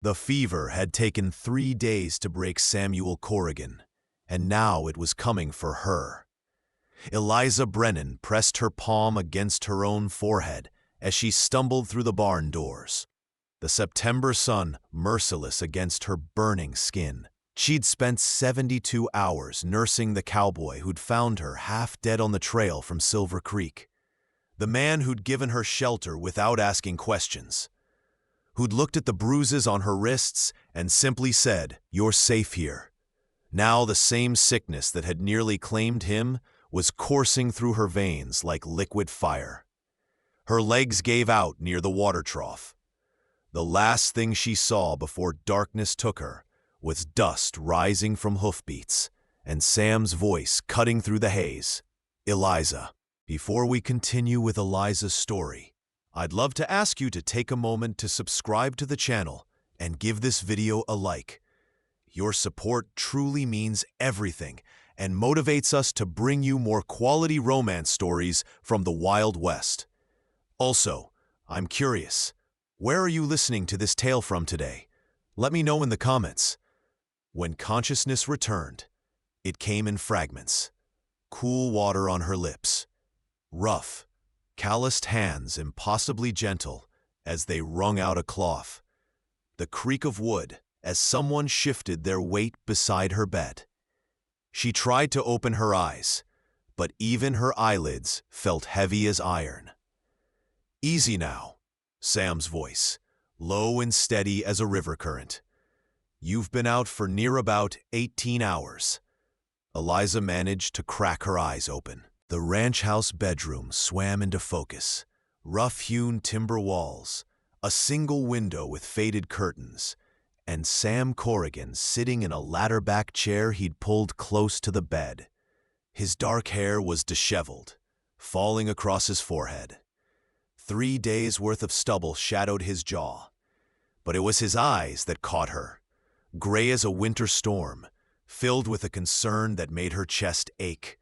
The fever had taken 3 days to break Samuel Corrigan, and now it was coming for her. Eliza Brennan pressed her palm against her own forehead as she stumbled through the barn doors, the September sun merciless against her burning skin. She'd spent 72 hours nursing the cowboy who'd found her half dead on the trail from Silver Creek, the man who'd given her shelter without asking questions, who'd looked at the bruises on her wrists and simply said, "You're safe here." Now the same sickness that had nearly claimed him was coursing through her veins like liquid fire. Her legs gave out near the water trough. The last thing she saw before darkness took her was dust rising from hoofbeats and Sam's voice cutting through the haze. "Eliza." Before we continue with Eliza's story, I'd love to ask you to take a moment to subscribe to the channel and give this video a like. Your support truly means everything and motivates us to bring you more quality romance stories from the Wild West. Also, I'm curious, where are you listening to this tale from today? Let me know in the comments. When consciousness returned, it came in fragments. Cool water on her lips. Rough, calloused hands impossibly gentle as they wrung out a cloth. The creak of wood as someone shifted their weight beside her bed. She tried to open her eyes, but even her eyelids felt heavy as iron. "Easy now," Sam's voice, low and steady as a river current. "You've been out for near about 18 hours. Eliza managed to crack her eyes open. The ranch house bedroom swam into focus. Rough-hewn timber walls, a single window with faded curtains, and Sam Corrigan sitting in a ladder-back chair he'd pulled close to the bed. His dark hair was disheveled, falling across his forehead. 3 days' worth of stubble shadowed his jaw, but it was his eyes that caught her, gray as a winter storm, filled with a concern that made her chest ache.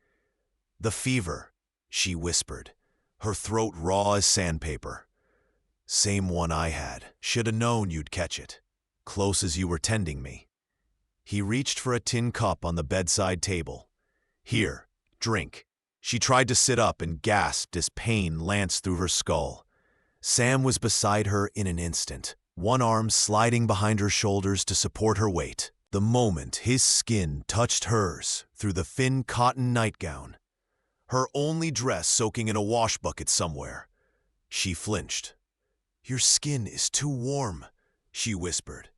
"The fever," she whispered, her throat raw as sandpaper. "Same one I had. Shoulda known you'd catch it. Close as you were tending me." He reached for a tin cup on the bedside table. "Here, drink." She tried to sit up and gasped as pain lanced through her skull. Sam was beside her in an instant, one arm sliding behind her shoulders to support her weight. The moment his skin touched hers through the thin cotton nightgown, her only dress soaking in a wash bucket somewhere, she flinched. "Your skin is too warm," she whispered,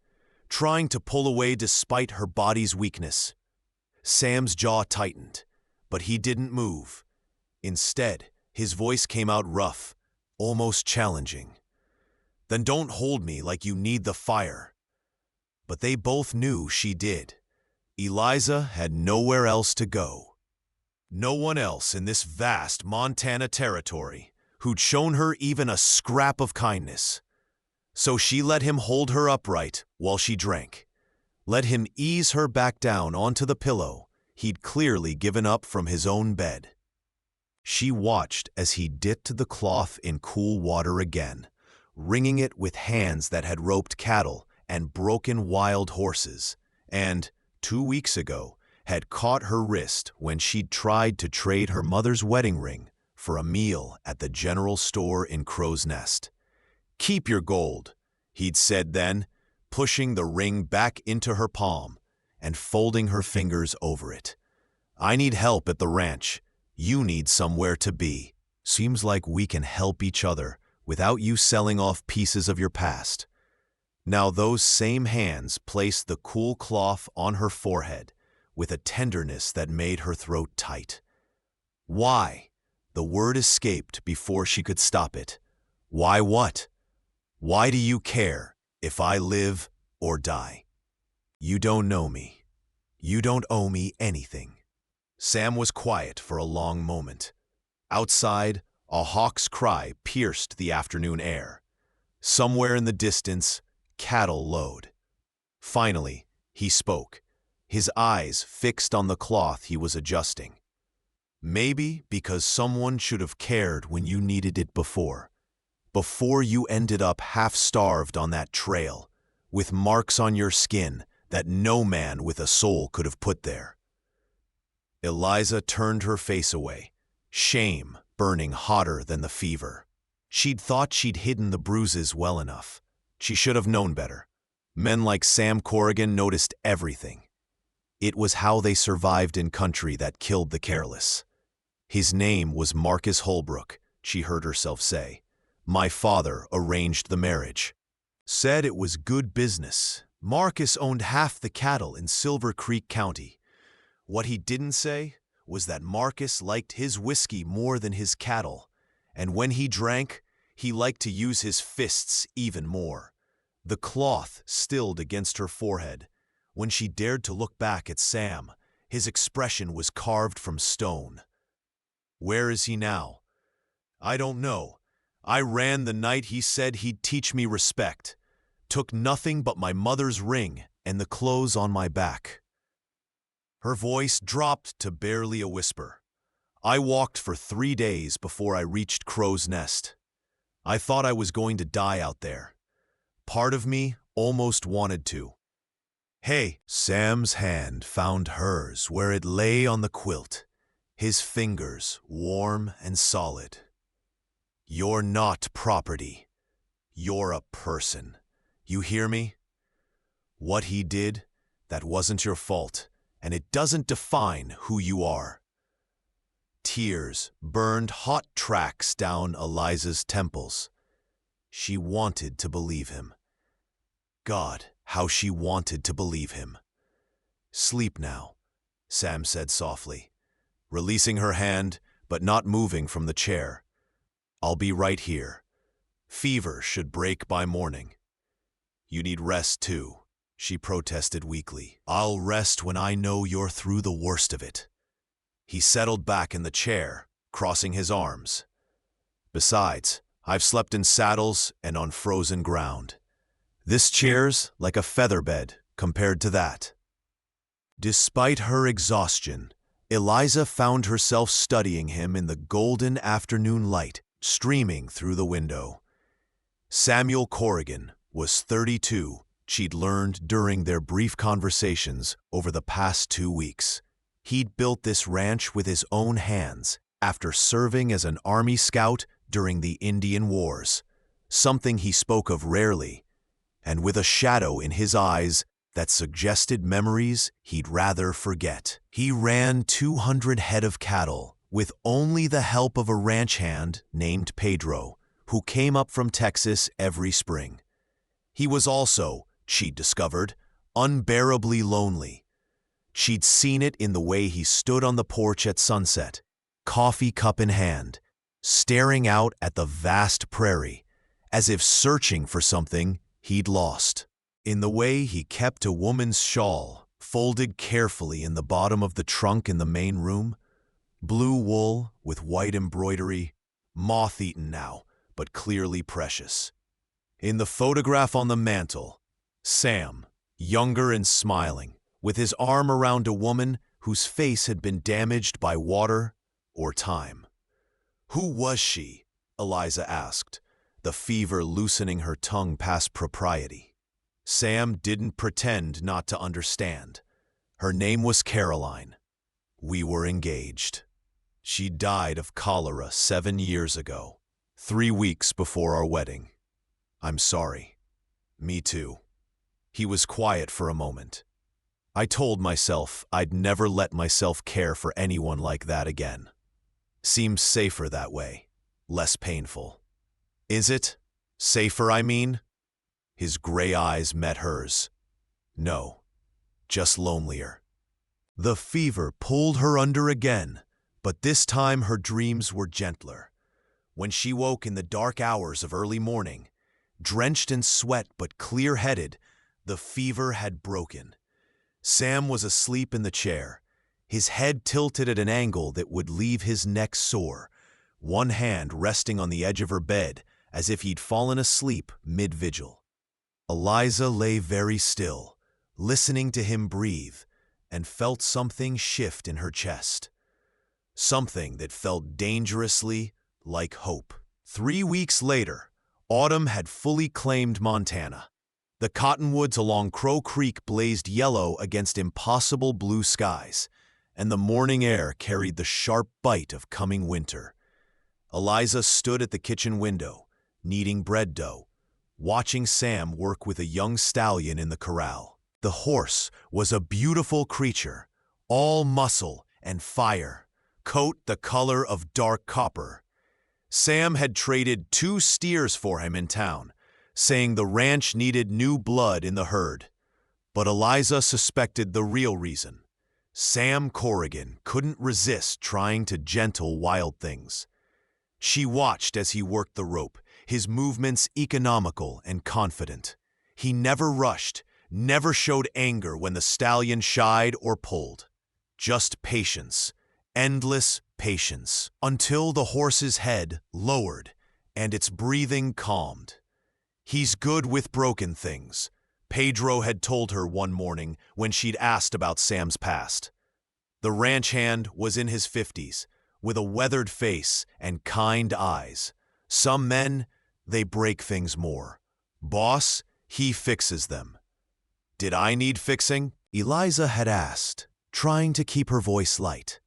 trying to pull away despite her body's weakness. Sam's jaw tightened, but he didn't move. Instead, his voice came out rough, almost challenging. "Then don't hold me like you need the fire." But they both knew she did. Eliza had nowhere else to go. No one else in this vast Montana territory who'd shown her even a scrap of kindness. So she let him hold her upright while she drank, let him ease her back down onto the pillow he'd clearly given up from his own bed. She watched as he dipped the cloth in cool water again, wringing it with hands that had roped cattle and broken wild horses, and, 2 weeks ago, had caught her wrist when she'd tried to trade her mother's wedding ring for a meal at the general store in Crow's Nest. "Keep your gold," he'd said then, pushing the ring back into her palm and folding her fingers over it. "I need help at the ranch. You need somewhere to be. Seems like we can help each other without you selling off pieces of your past." Now those same hands placed the cool cloth on her forehead with a tenderness that made her throat tight. "Why?" The word escaped before she could stop it. "Why what? Why do you care if I live or die? You don't know me. You don't owe me anything." Sam was quiet for a long moment. Outside, a hawk's cry pierced the afternoon air. Somewhere in the distance, cattle lowed. Finally, he spoke, his eyes fixed on the cloth he was adjusting. "Maybe because someone should have cared when you needed it before you ended up half-starved on that trail, with marks on your skin that no man with a soul could have put there." Eliza turned her face away, shame burning hotter than the fever. She'd thought she'd hidden the bruises well enough. She should have known better. Men like Sam Corrigan noticed everything. It was how they survived in country that killed the careless. "His name was Marcus Holbrook," she heard herself say. "My father arranged the marriage. Said it was good business. Marcus owned half the cattle in Silver Creek County. What he didn't say was that Marcus liked his whiskey more than his cattle, and when he drank, he liked to use his fists even more." The cloth stilled against her forehead. When she dared to look back at Sam, his expression was carved from stone. "Where is he now?" "I don't know. I ran the night he said he'd teach me respect. Took nothing but my mother's ring and the clothes on my back." Her voice dropped to barely a whisper. "I walked for 3 days before I reached Crow's Nest. I thought I was going to die out there. Part of me almost wanted to." "Hey!" Sam's hand found hers where it lay on the quilt, his fingers warm and solid. "You're not property. You're a person. You hear me? What he did, that wasn't your fault, and it doesn't define who you are." Tears burned hot tracks down Eliza's temples. She wanted to believe him. God, how she wanted to believe him. "Sleep now," Sam said softly, releasing her hand but not moving from the chair. "I'll be right here. Fever should break by morning." "You need rest too," she protested weakly. "I'll rest when I know you're through the worst of it." He settled back in the chair, crossing his arms. "Besides, I've slept in saddles and on frozen ground. This chair's like a featherbed compared to that." Despite her exhaustion, Eliza found herself studying him in the golden afternoon light streaming through the window. Samuel Corrigan was 32, she'd learned during their brief conversations over the past 2 weeks. He'd built this ranch with his own hands after serving as an Army scout during the Indian Wars, something he spoke of rarely, and with a shadow in his eyes that suggested memories he'd rather forget. He ran 200 head of cattle with only the help of a ranch hand named Pedro, who came up from Texas every spring. He was also, she'd discovered, unbearably lonely. She'd seen it in the way he stood on the porch at sunset, coffee cup in hand, staring out at the vast prairie, as if searching for something he'd lost. In the way he kept a woman's shawl folded carefully in the bottom of the trunk in the main room, blue wool with white embroidery, moth-eaten now, but clearly precious. In the photograph on the mantel, Sam, younger and smiling, with his arm around a woman whose face had been damaged by water or time. "Who was she?" Eliza asked, the fever loosening her tongue past propriety. Sam didn't pretend not to understand. Her name was Caroline. We were engaged. She died of cholera 7 years ago, 3 weeks before our wedding. I'm sorry. Me too. He was quiet for a moment. I told myself I'd never let myself care for anyone like that again. Seems safer that way, less painful. Is it? Safer, I mean? His gray eyes met hers. No, just lonelier. The fever pulled her under again, but this time her dreams were gentler. When she woke in the dark hours of early morning, drenched in sweat but clear-headed, the fever had broken. Sam was asleep in the chair, his head tilted at an angle that would leave his neck sore, one hand resting on the edge of her bed as if he'd fallen asleep mid-vigil. Eliza lay very still, listening to him breathe, and felt something shift in her chest. Something that felt dangerously like hope. 3 weeks later, autumn had fully claimed Montana. The cottonwoods along Crow Creek blazed yellow against impossible blue skies, and the morning air carried the sharp bite of coming winter. Eliza stood at the kitchen window, kneading bread dough, watching Sam work with a young stallion in the corral. The horse was a beautiful creature, all muscle and fire, coat the color of dark copper. Sam had traded 2 steers for him in town, saying the ranch needed new blood in the herd. But Eliza suspected the real reason. Sam Corrigan couldn't resist trying to gentle wild things. She watched as he worked the rope, his movements economical and confident. He never rushed, never showed anger when the stallion shied or pulled. Just patience, endless patience, until the horse's head lowered and its breathing calmed. "He's good with broken things," Pedro had told her one morning when she'd asked about Sam's past. The ranch hand was in his 50s, with a weathered face and kind eyes. Some men, they break things more. Boss, he fixes them. "Did I need fixing?" Eliza had asked, trying to keep her voice light.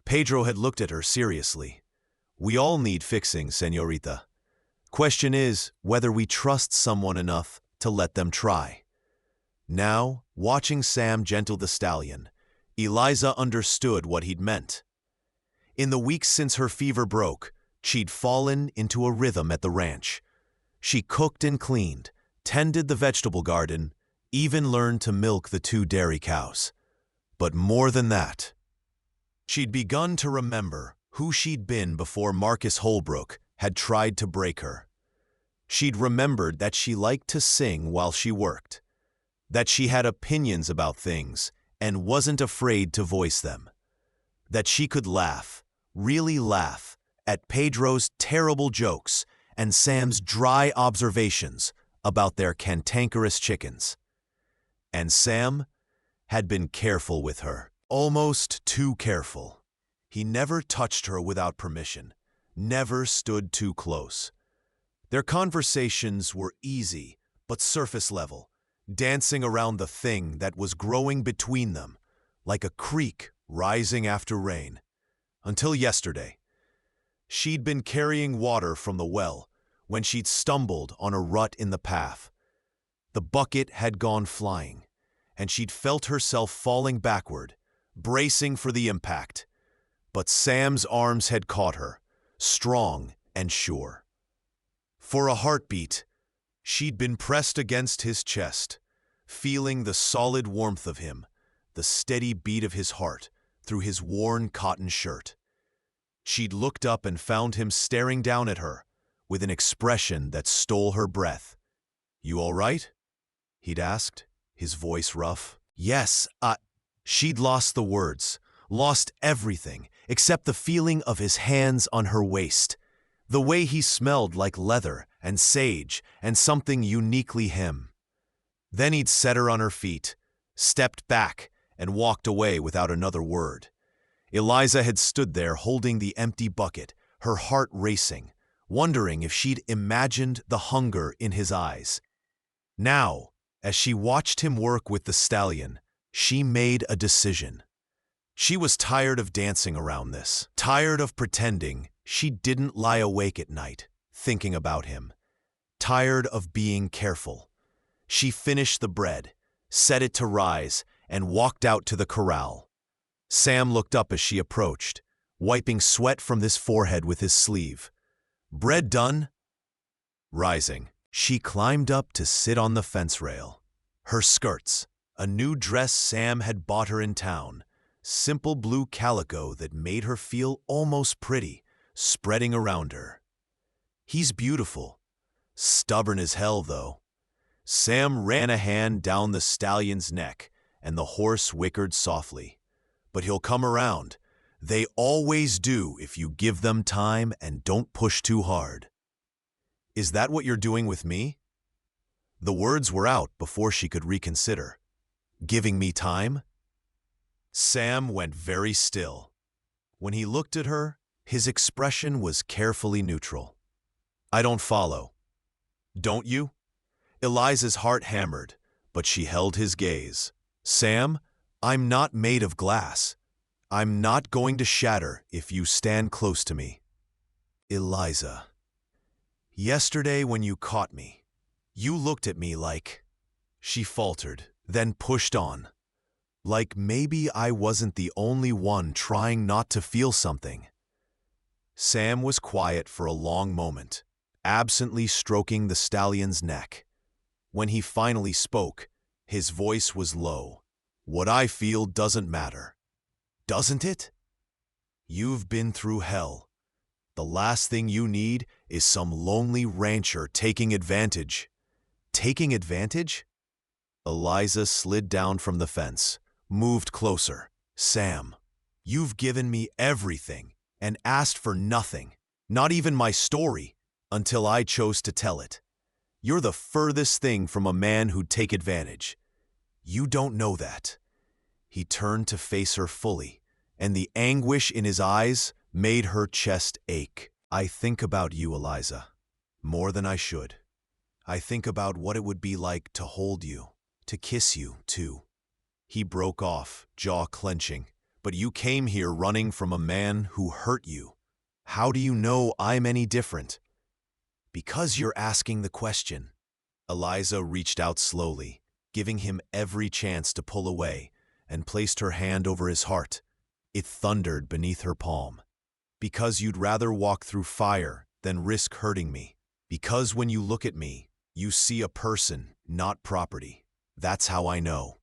Pedro had looked at her seriously. "We all need fixing, señorita. Question is whether we trust someone enough to let them try." Now, watching Sam gentle the stallion, Eliza understood what he'd meant. In the weeks since her fever broke, she'd fallen into a rhythm at the ranch. She cooked and cleaned, tended the vegetable garden, even learned to milk the 2 dairy cows. But more than that, she'd begun to remember who she'd been before Marcus Holbrook had tried to break her. She'd remembered that she liked to sing while she worked, that she had opinions about things and wasn't afraid to voice them, that she could laugh, really laugh, at Pedro's terrible jokes and Sam's dry observations about their cantankerous chickens. And Sam had been careful with her, almost too careful. He never touched her without permission, never stood too close. Their conversations were easy but surface level, dancing around the thing that was growing between them, like a creek rising after rain. Until yesterday. She'd been carrying water from the well when she'd stumbled on a rut in the path. The bucket had gone flying, and she'd felt herself falling backward, bracing for the impact. But Sam's arms had caught her, strong and sure. For a heartbeat, she'd been pressed against his chest, feeling the solid warmth of him, the steady beat of his heart through his worn cotton shirt. She'd looked up and found him staring down at her with an expression that stole her breath. "You all right?" he'd asked, his voice rough. "Yes, She'd lost the words, lost everything except the feeling of his hands on her waist, the way he smelled like leather and sage and something uniquely him. Then he'd set her on her feet, stepped back, and walked away without another word. Eliza had stood there holding the empty bucket, her heart racing, wondering if she'd imagined the hunger in his eyes. Now, as she watched him work with the stallion, she made a decision. She was tired of dancing around this, tired of pretending she didn't lie awake at night, thinking about him, tired of being careful. She finished the bread, set it to rise, and walked out to the corral. Sam looked up as she approached, wiping sweat from his forehead with his sleeve. "Bread done?" Rising, she climbed up to sit on the fence rail. Her skirts, a new dress Sam had bought her in town, simple blue calico that made her feel almost pretty, spreading around her. He's beautiful. Stubborn as hell, though. Sam ran a hand down the stallion's neck, and the horse whickered softly. But he'll come around. They always do if you give them time and don't push too hard. "Is that what you're doing with me?" The words were out before she could reconsider. "Giving me time?" Sam went very still. When he looked at her, his expression was carefully neutral. "I don't follow." "Don't you?" Eliza's heart hammered, but she held his gaze. Sam, I'm not made of glass. I'm not going to shatter if you stand close to me. Eliza. Yesterday when you caught me, you looked at me like… She faltered, then pushed on. Like maybe I wasn't the only one trying not to feel something. Sam was quiet for a long moment, absently stroking the stallion's neck. When he finally spoke, his voice was low. What I feel doesn't matter. Doesn't it? You've been through hell. The last thing you need is some lonely rancher taking advantage. Taking advantage? Eliza slid down from the fence, moved closer. Sam, you've given me everything and asked for nothing, not even my story, until I chose to tell it. You're the furthest thing from a man who'd take advantage. You don't know that. He turned to face her fully, and the anguish in his eyes made her chest ache. I think about you, Eliza, more than I should. I think about what it would be like to hold you, to kiss you, too. He broke off, jaw clenching. But you came here running from a man who hurt you. How do you know I'm any different? Because you're asking the question. Eliza reached out slowly, giving him every chance to pull away, and placed her hand over his heart. It thundered beneath her palm. Because you'd rather walk through fire than risk hurting me. Because when you look at me, you see a person, not property. That's how I know.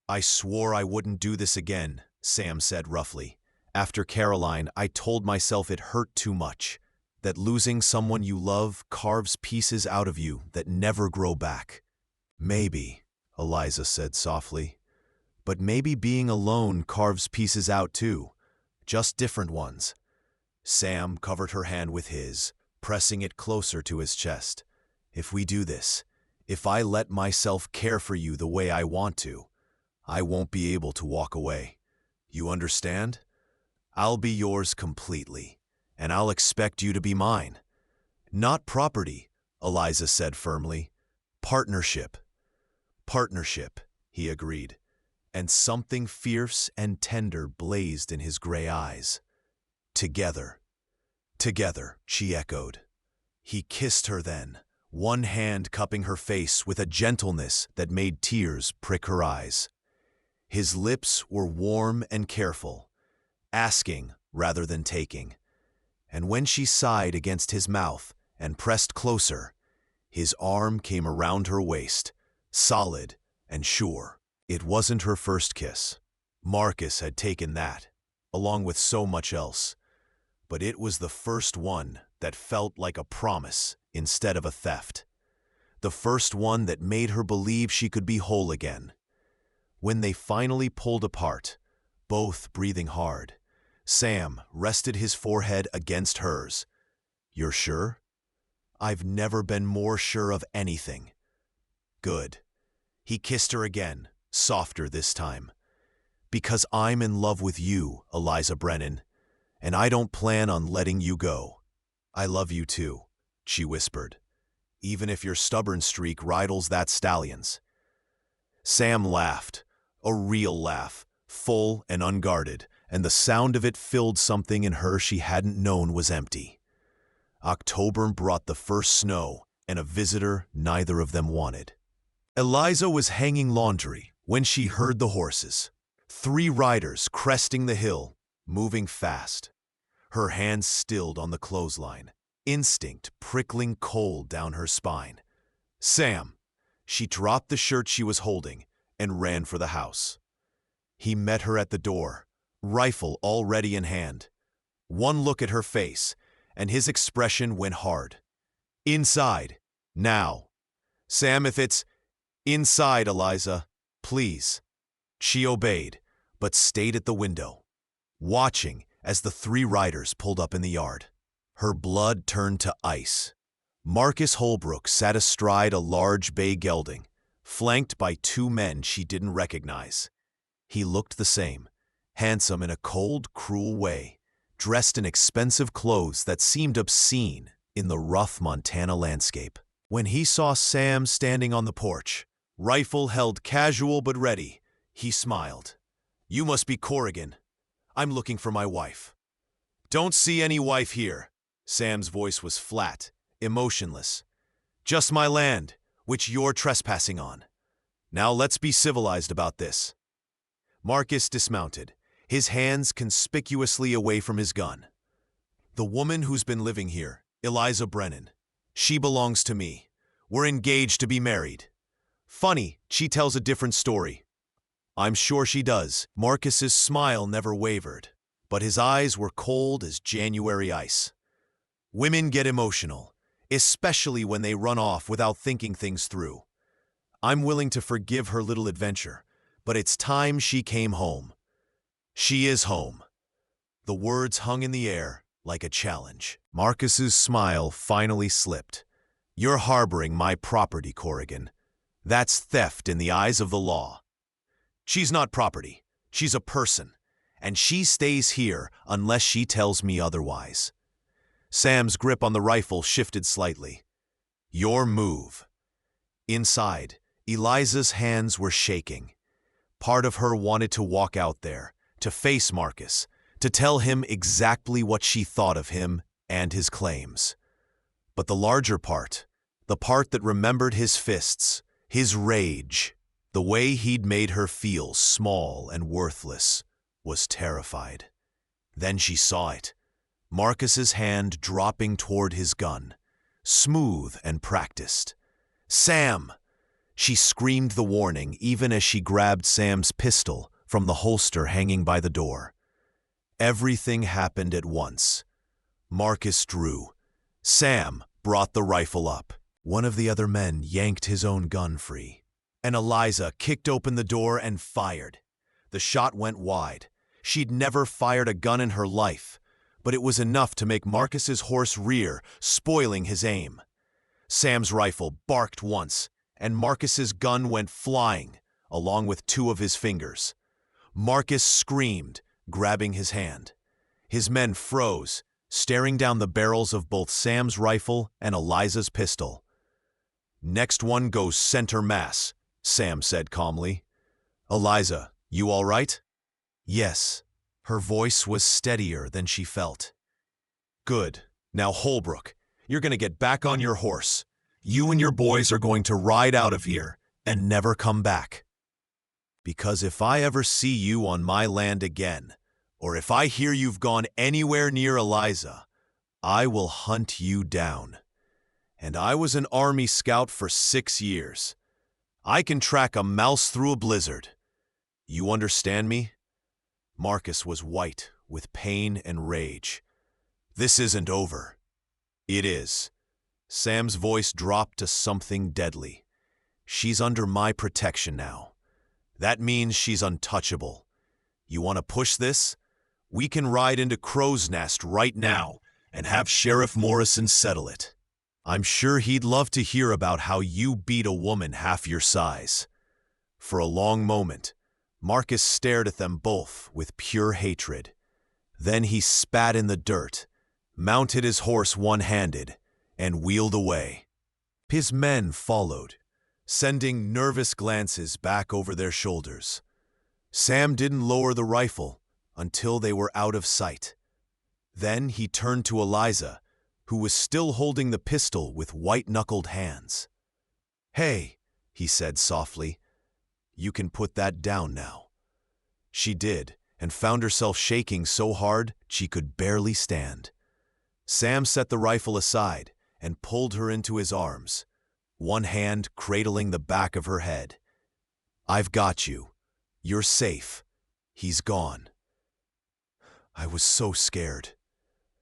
I swore I wouldn't do this again, Sam said roughly. After Caroline, I told myself it hurt too much. That losing someone you love carves pieces out of you that never grow back. Maybe, Eliza said softly. But maybe being alone carves pieces out too. Just different ones. Sam covered her hand with his, pressing it closer to his chest. If we do this, if I let myself care for you the way I want to, I won't be able to walk away. You understand? I'll be yours completely, and I'll expect you to be mine. Not property, Eliza said firmly. Partnership. Partnership, he agreed, and something fierce and tender blazed in his gray eyes. Together. Together, she echoed. He kissed her then, one hand cupping her face with a gentleness that made tears prick her eyes. His lips were warm and careful, asking rather than taking. And when she sighed against his mouth and pressed closer, his arm came around her waist, solid and sure. It wasn't her first kiss. Marcus had taken that, along with so much else. But it was the first one that felt like a promise instead of a theft. The first one that made her believe she could be whole again. When they finally pulled apart, both breathing hard, Sam rested his forehead against hers. You're sure? I've never been more sure of anything. Good. He kissed her again, softer this time. Because I'm in love with you, Eliza Brennan, and I don't plan on letting you go. I love you too, she whispered, even if your stubborn streak rivals that stallion's. Sam laughed, a real laugh, full and unguarded, and the sound of it filled something in her she hadn't known was empty. October brought the first snow, and a visitor neither of them wanted. Eliza was hanging laundry when she heard the horses. 3 riders cresting the hill, moving fast. Her hands stilled on the clothesline, instinct prickling cold down her spine. Sam! She dropped the shirt she was holding and ran for the house. He met her at the door, rifle already in hand. One look at her face, and his expression went hard. Inside, now. Sam, if it's… Inside, Eliza, please. She obeyed, but stayed at the window, watching as the 3 riders pulled up in the yard. Her blood turned to ice. Marcus Holbrook sat astride a large bay gelding, flanked by 2 men she didn't recognize. He looked the same, handsome in a cold, cruel way, dressed in expensive clothes that seemed obscene in the rough Montana landscape. When he saw Sam standing on the porch, rifle held casual but ready, he smiled. "You must be Corrigan. I'm looking for my wife." "Don't see any wife here." Sam's voice was flat, emotionless. "Just my land, which you're trespassing on. Now let's be civilized about this." Marcus dismounted, his hands conspicuously away from his gun. "The woman who's been living here, Eliza Brennan. She belongs to me. We're engaged to be married." "Funny, she tells a different story." "I'm sure she does." Marcus's smile never wavered, but his eyes were cold as January ice. "Women get emotional, especially when they run off without thinking things through. I'm willing to forgive her little adventure, but it's time she came home." "She is home." The words hung in the air like a challenge. Marcus's smile finally slipped. "You're harboring my property, Corrigan. That's theft in the eyes of the law." "She's not property. She's a person, and she stays here unless she tells me otherwise." Sam's grip on the rifle shifted slightly. "Your move." Inside, Eliza's hands were shaking. Part of her wanted to walk out there, to face Marcus, to tell him exactly what she thought of him and his claims. But the larger part, the part that remembered his fists, his rage, the way he'd made her feel small and worthless, was terrified. Then she saw it. Marcus's hand dropping toward his gun, smooth and practiced. "Sam!" She screamed the warning even as she grabbed Sam's pistol from the holster hanging by the door. Everything happened at once. Marcus drew. Sam brought the rifle up. One of the other men yanked his own gun free. And Eliza kicked open the door and fired. The shot went wide. She'd never fired a gun in her life, but it was enough to make Marcus's horse rear, spoiling his aim. Sam's rifle barked once, and Marcus's gun went flying, along with two of his fingers. Marcus screamed, grabbing his hand. His men froze, staring down the barrels of both Sam's rifle and Eliza's pistol. "Next one goes center mass," Sam said calmly. "Eliza, you all right?" "Yes." Her voice was steadier than she felt. "Good. Now, Holbrook, you're going to get back on your horse. You and your boys are going to ride out of here and never come back. Because if I ever see you on my land again, or if I hear you've gone anywhere near Eliza, I will hunt you down. And I was an Army scout for 6 years. I can track a mouse through a blizzard. You understand me?" Marcus was white with pain and rage. "This isn't over." "It is." Sam's voice dropped to something deadly. "She's under my protection now. That means she's untouchable. You want to push this? We can ride into Crow's Nest right now and have Sheriff Morrison settle it. I'm sure he'd love to hear about how you beat a woman half your size." For a long moment, Marcus stared at them both with pure hatred. Then he spat in the dirt, mounted his horse one-handed, and wheeled away. His men followed, sending nervous glances back over their shoulders. Sam didn't lower the rifle until they were out of sight. Then he turned to Eliza, who was still holding the pistol with white-knuckled hands. "Hey," he said softly, "you can put that down now." She did, and found herself shaking so hard she could barely stand. Sam set the rifle aside and pulled her into his arms, one hand cradling the back of her head. "I've got you. You're safe. He's gone." "I was so scared,"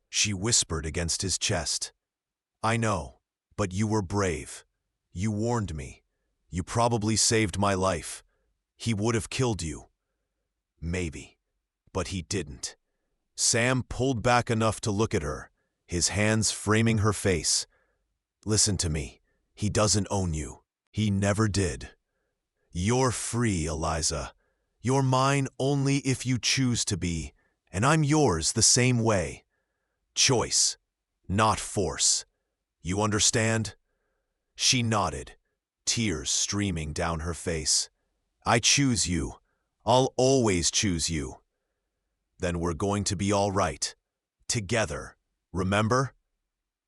she whispered against his chest. "I know, but you were brave. You warned me. You probably saved my life. He would have killed you." "Maybe, but he didn't." Sam pulled back enough to look at her, his hands framing her face. "Listen to me. He doesn't own you. He never did. You're free, Eliza. You're mine only if you choose to be, and I'm yours the same way. Choice, not force. You understand?" She nodded, tears streaming down her face. I choose you. I'll always choose you. Then we're going to be all right. Together, remember?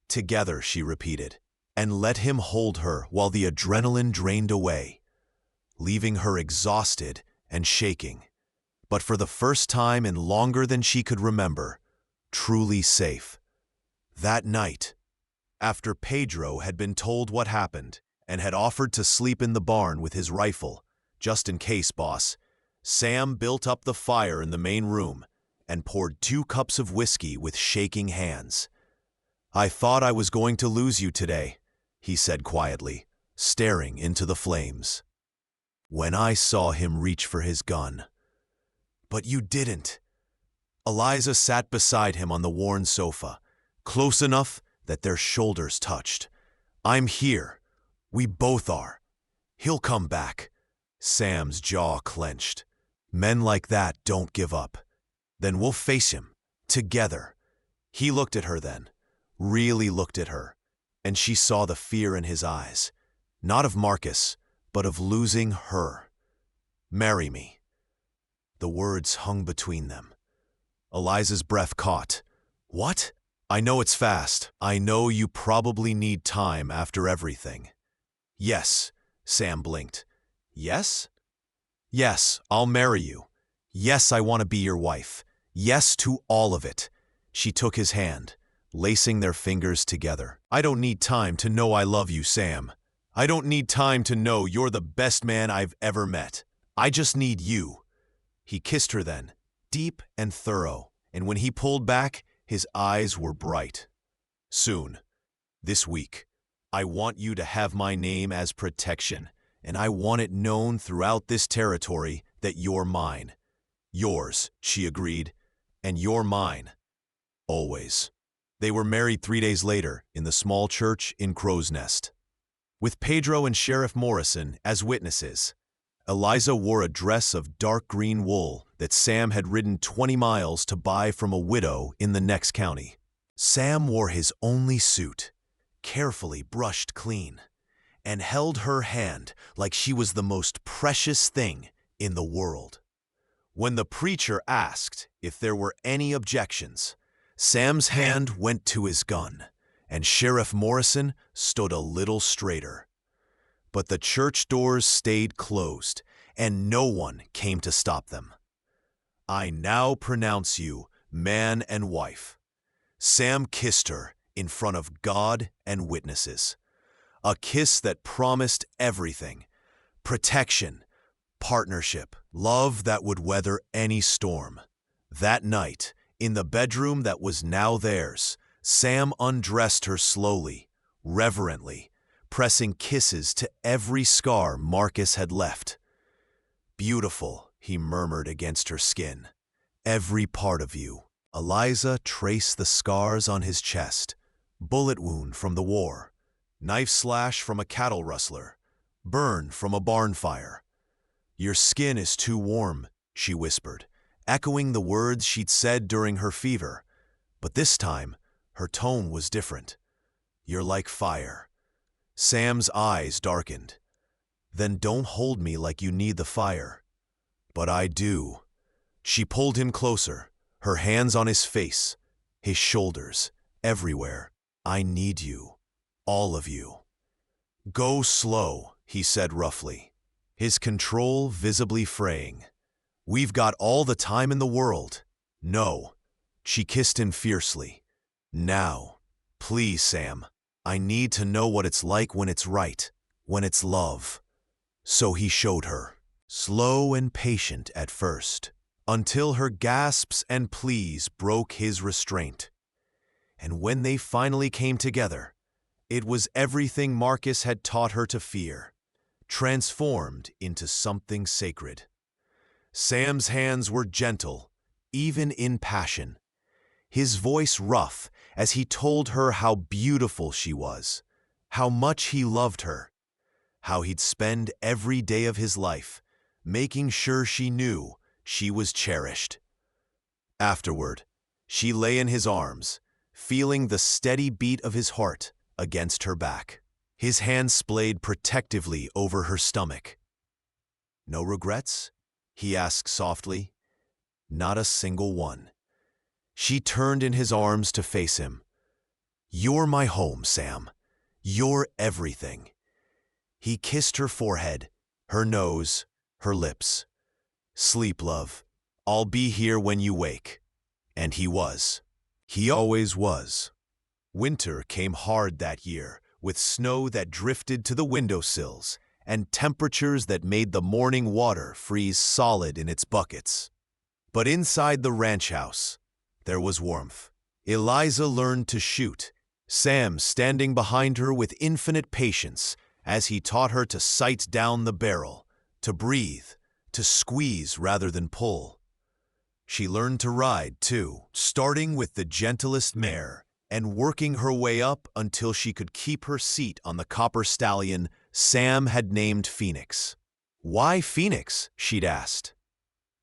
Together, she repeated, and let him hold her while the adrenaline drained away, leaving her exhausted and shaking, but for the first time in longer than she could remember, truly safe. That night, after Pedro had been told what happened and had offered to sleep in the barn with his rifle, just in case, boss, Sam built up the fire in the main room and poured 2 cups of whiskey with shaking hands. I thought I was going to lose you today, he said quietly, staring into the flames. When I saw him reach for his gun. But you didn't. Eliza sat beside him on the worn sofa, close enough that their shoulders touched. I'm here. We both are. He'll come back. Sam's jaw clenched. Men like that don't give up. Then we'll face him. Together. He looked at her then. Really looked at her, and she saw the fear in his eyes, not of Marcus, but of losing her. Marry me. The words hung between them. Eliza's breath caught. What? I know it's fast. I know you probably need time after everything. Yes, Sam blinked. Yes? Yes, I'll marry you. Yes, I want to be your wife. Yes to all of it. She took his hand, lacing their fingers together. I don't need time to know I love you, Sam. I don't need time to know you're the best man I've ever met. I just need you. He kissed her then, deep and thorough, and when he pulled back, his eyes were bright. Soon, this week, I want you to have my name as protection, and I want it known throughout this territory that you're mine. Yours, she agreed, and you're mine. Always. They were married 3 days later in the small church in Crow's Nest. With Pedro and Sheriff Morrison as witnesses, Eliza wore a dress of dark green wool that Sam had ridden 20 miles to buy from a widow in the next county. Sam wore his only suit, carefully brushed clean, and held her hand like she was the most precious thing in the world. When the preacher asked if there were any objections, Sam's hand went to his gun, and Sheriff Morrison stood a little straighter. But the church doors stayed closed, and no one came to stop them. I now pronounce you man and wife. Sam kissed her in front of God and witnesses. A kiss that promised everything: protection, partnership, love that would weather any storm. That night, in the bedroom that was now theirs, Sam undressed her slowly, reverently, pressing kisses to every scar Marcus had left. Beautiful, he murmured against her skin. Every part of you. Eliza traced the scars on his chest. Bullet wound from the war. Knife slash from a cattle rustler. Burn from a barn fire. Your skin is too warm, she whispered, echoing the words she'd said during her fever. But this time, her tone was different. You're like fire. Sam's eyes darkened. Then don't hold me like you need the fire. But I do. She pulled him closer, her hands on his face, his shoulders, everywhere. I need you. All of you. Go slow, he said roughly, his control visibly fraying. We've got all the time in the world. No. She kissed him fiercely. Now. Please, Sam. I need to know what it's like when it's right, when it's love. So he showed her, slow and patient at first, until her gasps and pleas broke his restraint. And when they finally came together, it was everything Marcus had taught her to fear, transformed into something sacred. Sam's hands were gentle, even in passion, his voice rough as he told her how beautiful she was, how much he loved her, how he'd spend every day of his life making sure she knew she was cherished. Afterward, she lay in his arms, feeling the steady beat of his heart against her back. His hand splayed protectively over her stomach. "No regrets?" he asked softly. "Not a single one." She turned in his arms to face him. "You're my home, Sam. You're everything." He kissed her forehead, her nose, her lips. "Sleep, love. I'll be here when you wake." And he was. He always was. Winter came hard that year, with snow that drifted to the windowsills and temperatures that made the morning water freeze solid in its buckets. But inside the ranch house, there was warmth. Eliza learned to shoot, Sam standing behind her with infinite patience as he taught her to sight down the barrel, to breathe, to squeeze rather than pull. She learned to ride, too, starting with the gentlest mare and working her way up until she could keep her seat on the copper stallion Sam had named Phoenix. "Why Phoenix?" she'd asked.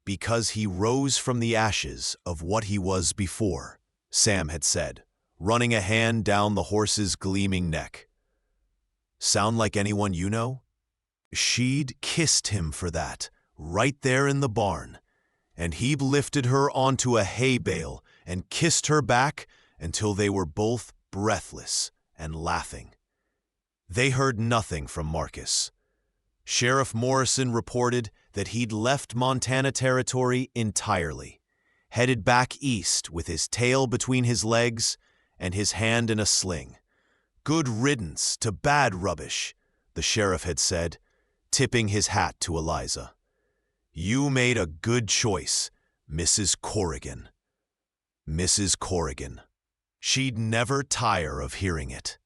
"Because he rose from the ashes of what he was before," Sam had said, running a hand down the horse's gleaming neck. "Sound like anyone you know?" She'd kissed him for that, right there in the barn, and he'd lifted her onto a hay bale and kissed her back until they were both breathless and laughing. They heard nothing from Marcus. Sheriff Morrison reported that he'd left Montana Territory entirely, headed back east with his tail between his legs and his hand in a sling. "Good riddance to bad rubbish," the sheriff had said, tipping his hat to Eliza. "You made a good choice, Mrs. Corrigan." Mrs. Corrigan. She'd never tire of hearing it.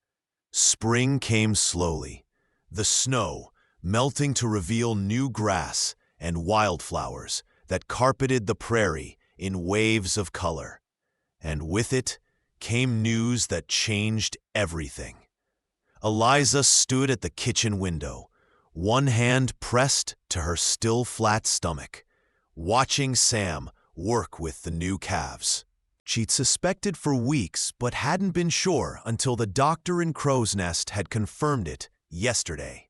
Spring came slowly, the snow melting to reveal new grass and wildflowers that carpeted the prairie in waves of color. And with it came news that changed everything. Eliza stood at the kitchen window, one hand pressed to her still flat stomach, watching Sam work with the new calves. She'd suspected for weeks but hadn't been sure until the doctor in Crow's Nest had confirmed it yesterday.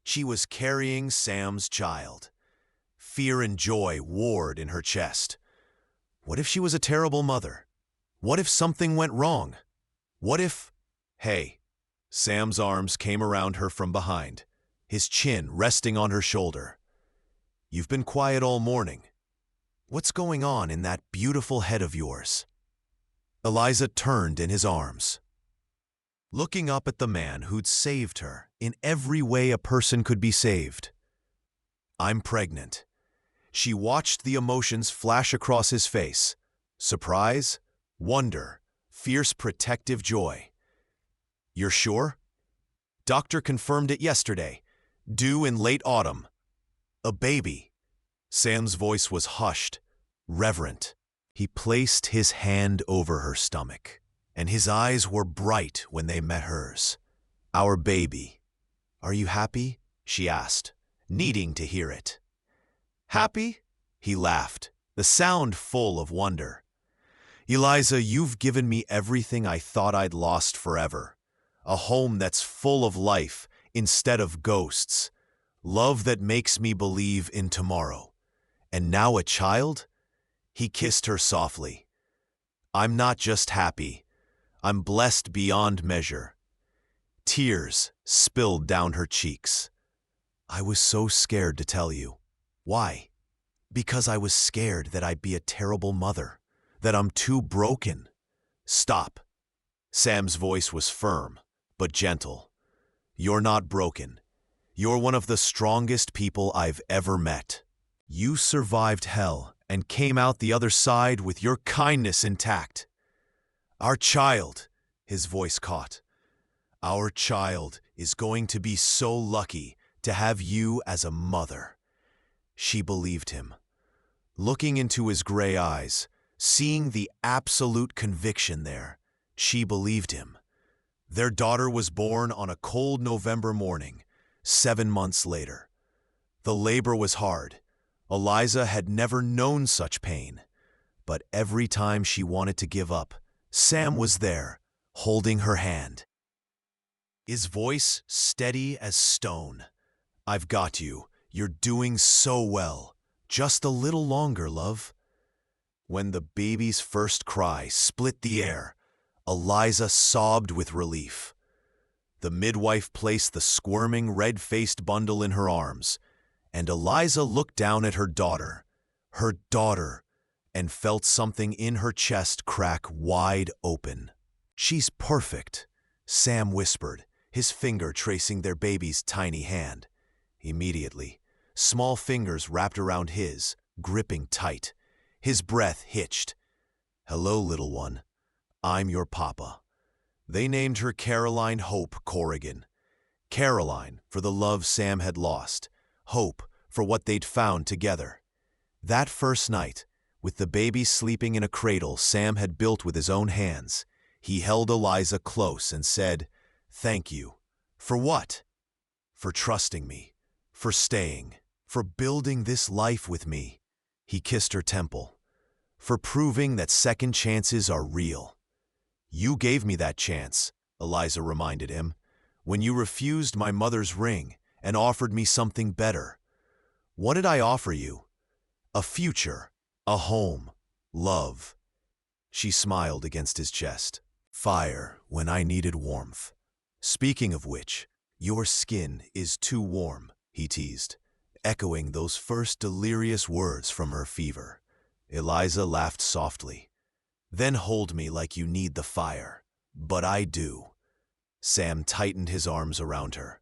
She was carrying Sam's child. Fear and joy warred in her chest. What if she was a terrible mother? What if something went wrong? What if— Hey, Sam's arms came around her from behind, his chin resting on her shoulder. "You've been quiet all morning. What's going on in that beautiful head of yours?" Eliza turned in his arms, looking up at the man who'd saved her in every way a person could be saved. "I'm pregnant." She watched the emotions flash across his face: surprise, wonder, fierce protective joy. "You're sure?" "Doctor confirmed it yesterday. Due in late autumn. A baby." Sam's voice was hushed, reverent. He placed his hand over her stomach, and his eyes were bright when they met hers. "Our baby. Are you happy?" she asked, needing to hear it. "Happy?" He laughed, the sound full of wonder. "Eliza, you've given me everything I thought I'd lost forever. A home that's full of life instead of ghosts. Love that makes me believe in tomorrow. And now a child?" He kissed her softly. "I'm not just happy. I'm blessed beyond measure." Tears spilled down her cheeks. "I was so scared to tell you." "Why?" "Because I was scared that I'd be a terrible mother, that I'm too broken." "Stop." Sam's voice was firm, but gentle. "You're not broken. You're one of the strongest people I've ever met. You survived hell and came out the other side with your kindness intact. Our child," his voice caught, "our child is going to be so lucky to have you as a mother." She believed him. Looking into his gray eyes, seeing the absolute conviction there, she believed him. Their daughter was born on a cold November morning, 7 months later. The labor was hard. Eliza had never known such pain. But every time she wanted to give up, Sam was there, holding her hand. his voice steady as stone. "I've got you. You're doing so well. Just a little longer, love." When the baby's first cry split the air, Eliza sobbed with relief. The midwife placed the squirming, red-faced bundle in her arms, and Eliza looked down at her daughter, and felt something in her chest crack wide open. "She's perfect," Sam whispered, his finger tracing their baby's tiny hand. Immediately, small fingers wrapped around his, gripping tight. His breath hitched. "Hello, little one. I'm your papa." They named her Caroline Hope Corrigan. Caroline for the love Sam had lost, Hope for what they'd found together. That first night, with the baby sleeping in a cradle Sam had built with his own hands, he held Eliza close and said, "Thank you." "For what?" "For trusting me, for staying, for building this life with me." He kissed her temple. "For proving that second chances are real." "You gave me that chance," Eliza reminded him, "when you refused my mother's ring and offered me something better." "What did I offer you?" "A future, a home, love." She smiled against his chest. "Fire when I needed warmth. Speaking of which, your skin is too warm," he teased, echoing those first delirious words from her fever. Eliza laughed softly. "Then hold me like you need the fire." "But I do." Sam tightened his arms around her.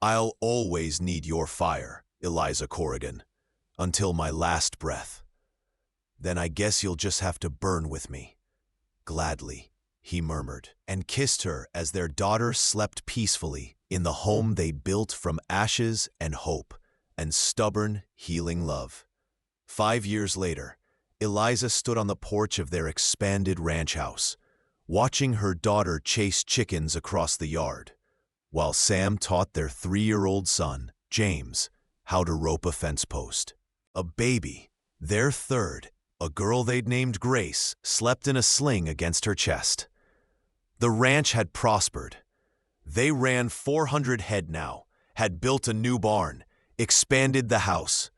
"I'll always need your fire, Eliza Corrigan, until my last breath." "Then I guess you'll just have to burn with me." "Gladly," he murmured, and kissed her as their daughter slept peacefully in the home they built from ashes and hope and stubborn, healing love. 5 years later, Eliza stood on the porch of their expanded ranch house, watching her daughter chase chickens across the yard, while Sam taught their 3-year-old son, James, how to rope a fence post. A baby, their third, a girl they'd named Grace, slept in a sling against her chest. The ranch had prospered. They ran 400 head now, had built a new barn, expanded the house.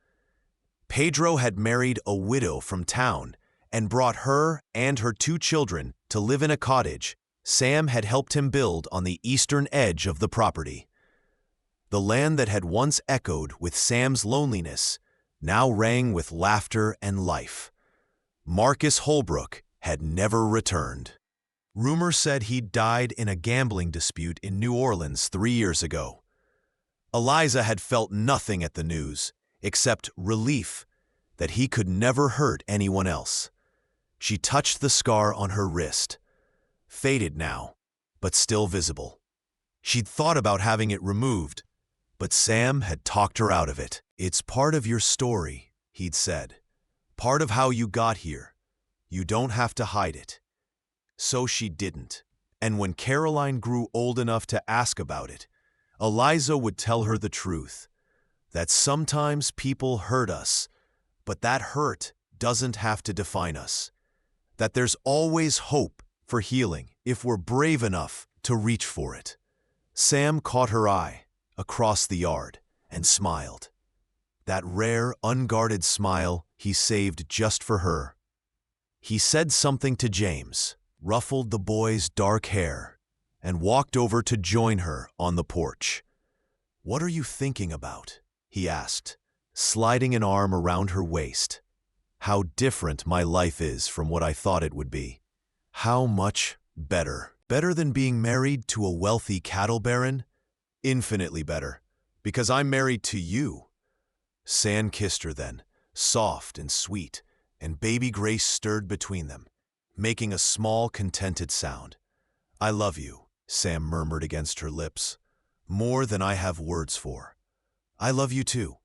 Pedro had married a widow from town and brought her and her 2 children to live in a cottage Sam had helped him build on the eastern edge of the property. The land that had once echoed with Sam's loneliness now rang with laughter and life. Marcus Holbrook had never returned. Rumor said he'd died in a gambling dispute in New Orleans 3 years ago. Eliza had felt nothing at the news, except relief that he could never hurt anyone else. She touched the scar on her wrist, faded now, but still visible. She'd thought about having it removed, but Sam had talked her out of it. "It's part of your story," he'd said. "Part of how you got here. You don't have to hide it." So she didn't. And when Caroline grew old enough to ask about it, Eliza would tell her the truth, that sometimes people hurt us, but that hurt doesn't have to define us. That there's always hope for healing if we're brave enough to reach for it. Sam caught her eye across the yard and smiled. That rare, unguarded smile he saved just for her. He said something to James, ruffled the boy's dark hair, and walked over to join her on the porch. "What are you thinking about?" he asked, sliding an arm around her waist. "How different my life is from what I thought it would be. How much better. Better than being married to a wealthy cattle baron? Infinitely better, because I'm married to you." Sam kissed her then, soft and sweet, and baby Grace stirred between them, making a small, contented sound. "I love you," Sam murmured against her lips, "more than I have words for. I love you too,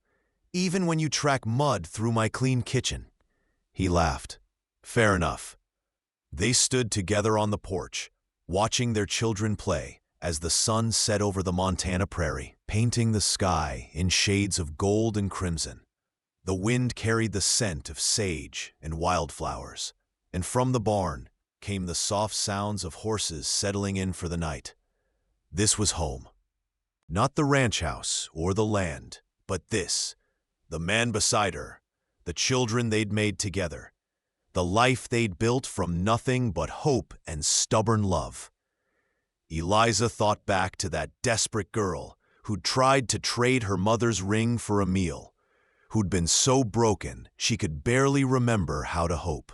even when you track mud through my clean kitchen." He laughed. "Fair enough." They stood together on the porch, watching their children play as the sun set over the Montana prairie, painting the sky in shades of gold and crimson. The wind carried the scent of sage and wildflowers, and from the barn came the soft sounds of horses settling in for the night. This was home. Not the ranch house or the land, but this, the man beside her, the children they'd made together, the life they'd built from nothing but hope and stubborn love. Eliza thought back to that desperate girl who'd tried to trade her mother's ring for a meal, who'd been so broken she could barely remember how to hope.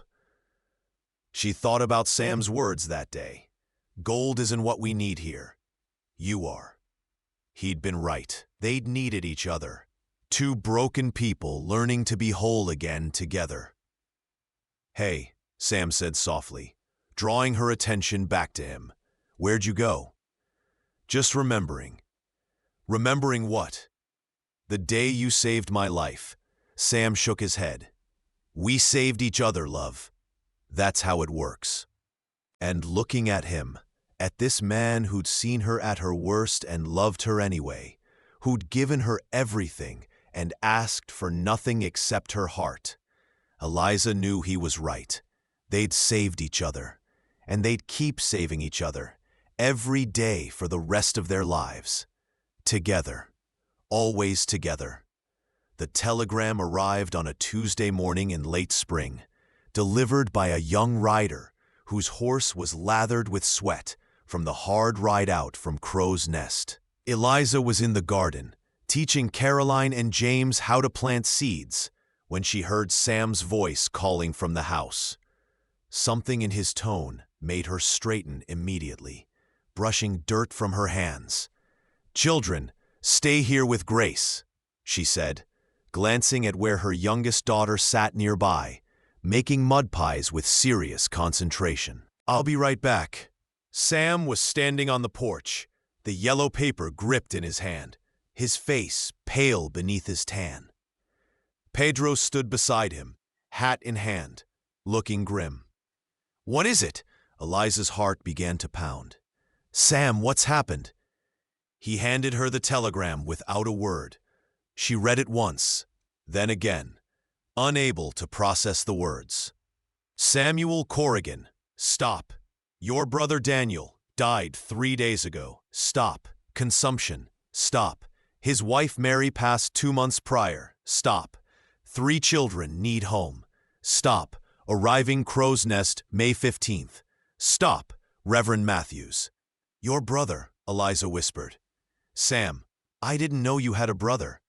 She thought about Sam's words that day. Gold isn't what we need here. You are. He'd been right. They'd needed each other. Two broken people learning to be whole again together. "Hey," Sam said softly, drawing her attention back to him. "Where'd you go?" "Just remembering." "Remembering what?" "The day you saved my life." Sam shook his head. "We saved each other, love. That's how it works." And looking at him, at this man who'd seen her at her worst and loved her anyway, who'd given her everything and asked for nothing except her heart, Eliza knew he was right. They'd saved each other, and they'd keep saving each other, every day for the rest of their lives. Together. Always together. The telegram arrived on a Tuesday morning in late spring, delivered by a young rider whose horse was lathered with sweat from the hard ride out from Crow's Nest. Eliza was in the garden, teaching Caroline and James how to plant seeds, when she heard Sam's voice calling from the house. Something in his tone made her straighten immediately, brushing dirt from her hands. "Children, stay here with Grace," she said, glancing at where her youngest daughter sat nearby, making mud pies with serious concentration. "I'll be right back." Sam was standing on the porch, the yellow paper gripped in his hand, his face pale beneath his tan. Pedro stood beside him, hat in hand, looking grim. "What is it?" Eliza's heart began to pound. "Sam, what's happened?" He handed her the telegram without a word. She read it once, then again, unable to process the words. "Samuel Corrigan, stop. Your brother Daniel died 3 days ago. Stop. Consumption. Stop. His wife Mary passed 2 months prior. Stop. 3 children need home. Stop. Arriving Crow's Nest May 15th. Stop. Reverend Matthews." "Your brother," Eliza whispered. "Sam, I didn't know you had a brother."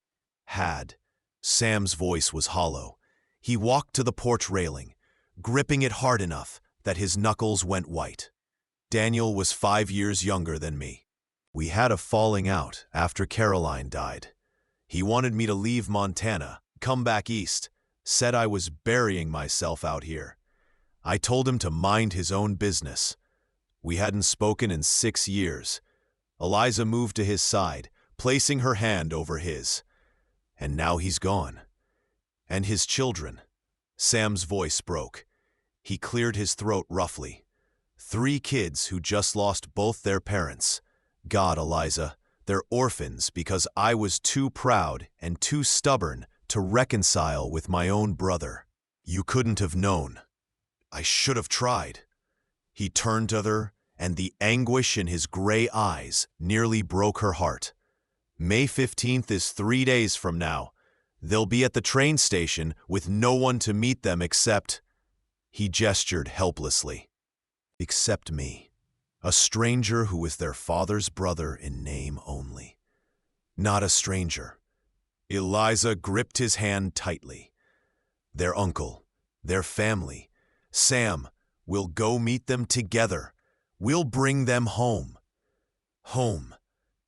"Had." Sam's voice was hollow. He walked to the porch railing, gripping it hard enough that his knuckles went white. "Daniel was 5 years younger than me. We had a falling out after Caroline died. He wanted me to leave Montana, come back east, said I was burying myself out here. I told him to mind his own business. We hadn't spoken in 6 years. Eliza moved to his side, placing her hand over his. And now he's gone. And his children." Sam's voice broke. He cleared his throat roughly. 3 kids who just lost both their parents. God, Eliza, they're orphans because I was too proud and too stubborn to reconcile with my own brother. You couldn't have known. I should have tried." He turned to her, and the anguish in his gray eyes nearly broke her heart. "May 15th is 3 days from now. They'll be at the train station with no one to meet them except—" He gestured helplessly. "Except me. A stranger who is their father's brother in name only. Not a stranger." Eliza gripped his hand tightly. "Their uncle, their family. Sam, we'll go meet them together. We'll bring them home." Home.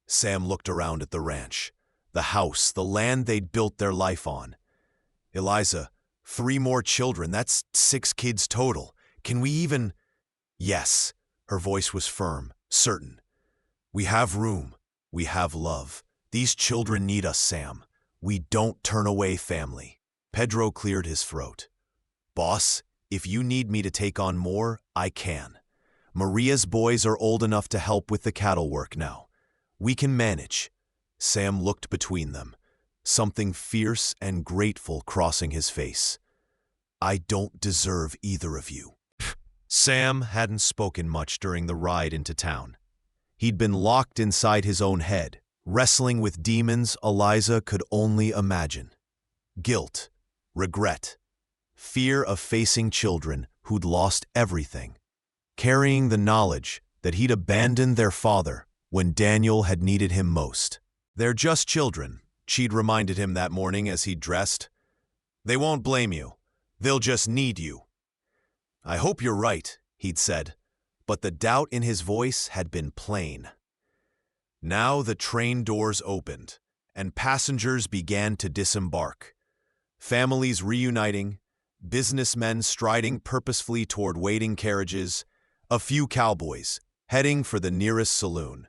Sam looked around at the ranch, the house, the land they'd built their life on. "Eliza, 3 more children, that's 6 kids total. Can we even—" "Yes," her voice was firm, certain. "We have room. We have love. These children need us, Sam. We don't turn away family." Pedro cleared his throat. "Boss, if you need me to take on more, I can. Maria's boys are old enough to help with the cattle work now. We can manage." Sam looked between them, something fierce and grateful crossing his face. "I don't deserve either of you." Sam hadn't spoken much during the ride into town. He'd been locked inside his own head, wrestling with demons Eliza could only imagine. Guilt, regret, fear of facing children who'd lost everything, carrying the knowledge that he'd abandoned their father when Daniel had needed him most. "They're just children," she'd reminded him that morning as he dressed. "They won't blame you. They'll just need you." "I hope you're right," he'd said, but the doubt in his voice had been plain. Now the train doors opened, and passengers began to disembark. Families reuniting, businessmen striding purposefully toward waiting carriages, a few cowboys heading for the nearest saloon.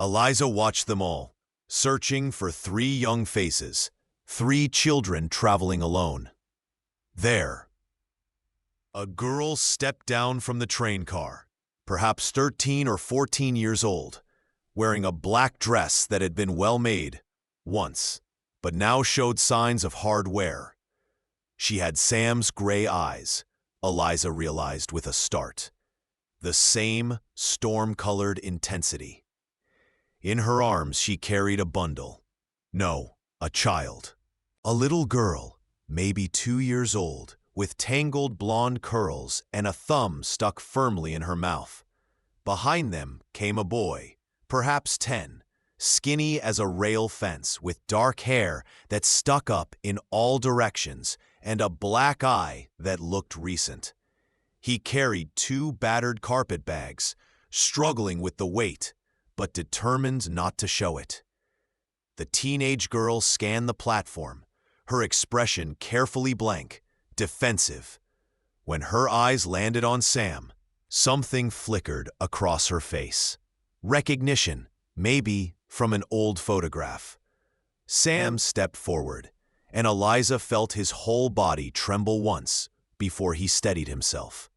Eliza watched them all, searching for 3 young faces, 3 children traveling alone. There, a girl stepped down from the train car, perhaps 13 or 14 years old, wearing a black dress that had been well made once, but now showed signs of hard wear. She had Sam's gray eyes, Eliza realized with a start. The same storm-colored intensity. In her arms she carried a bundle. No, a child. A little girl, maybe 2 years old, with tangled blonde curls and a thumb stuck firmly in her mouth. Behind them came a boy, perhaps 10, skinny as a rail fence, with dark hair that stuck up in all directions and a black eye that looked recent. He carried 2 battered carpet bags, struggling with the weight, but determined not to show it. The teenage girl scanned the platform, her expression carefully blank, defensive. When her eyes landed on Sam, something flickered across her face. Recognition, maybe from an old photograph. Sam stepped forward, and Eliza felt his whole body tremble once before he steadied himself.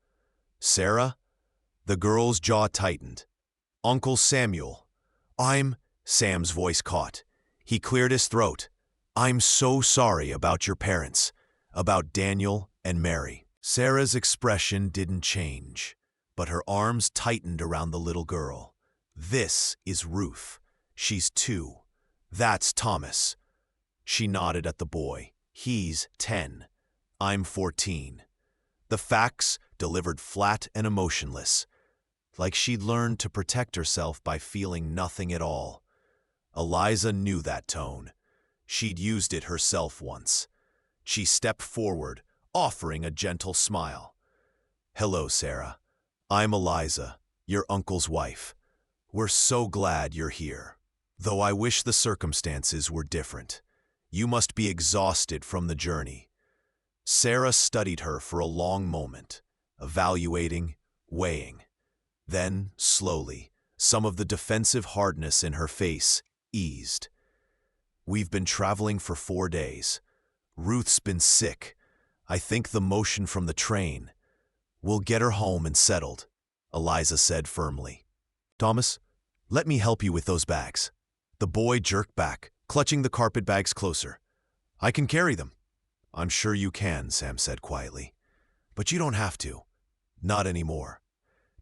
"Sarah?" The girl's jaw tightened. "Uncle Samuel." Sam's voice caught. He cleared his throat. "I'm so sorry about your parents, about Daniel and Mary." Sarah's expression didn't change, but her arms tightened around the little girl. "This is Ruth. She's 2. That's Thomas." She nodded at the boy. "He's 10. I'm 14. The facts delivered flat and emotionless, like she'd learned to protect herself by feeling nothing at all. Eliza knew that tone. She'd used it herself once. She stepped forward, offering a gentle smile. "Hello, Sarah. I'm Eliza, your uncle's wife. We're so glad you're here. Though I wish the circumstances were different. You must be exhausted from the journey." Sarah studied her for a long moment, evaluating, weighing. Then, slowly, some of the defensive hardness in her face eased. "We've been traveling for 4 days. Ruth's been sick. I think the motion from the train. We'll get her home and settled," Eliza said firmly. "Thomas, let me help you with those bags." The boy jerked back, clutching the carpet bags closer. "I can carry them." "I'm sure you can," Sam said quietly. "But you don't have to. Not anymore."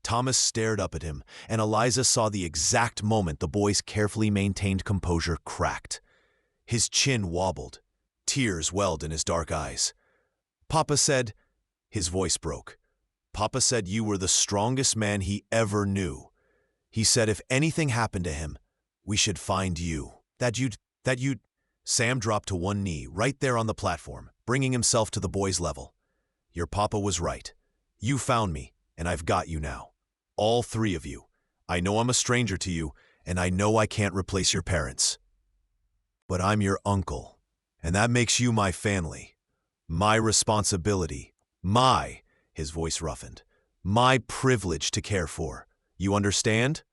Thomas stared up at him, and Eliza saw the exact moment the boy's carefully maintained composure cracked. His chin wobbled. Tears welled in his dark eyes. "Papa said," his voice broke, "Papa said you were the strongest man he ever knew. He said if anything happened to him, we should find you. That you'd... Sam dropped to one knee right there on the platform, bringing himself to the boy's level. "Your papa was right. You found me, and I've got you now. All 3 of you. I know I'm a stranger to you, and I know I can't replace your parents. But I'm your uncle, and that makes you my family. My responsibility. His voice roughened. My privilege to care for. You understand?"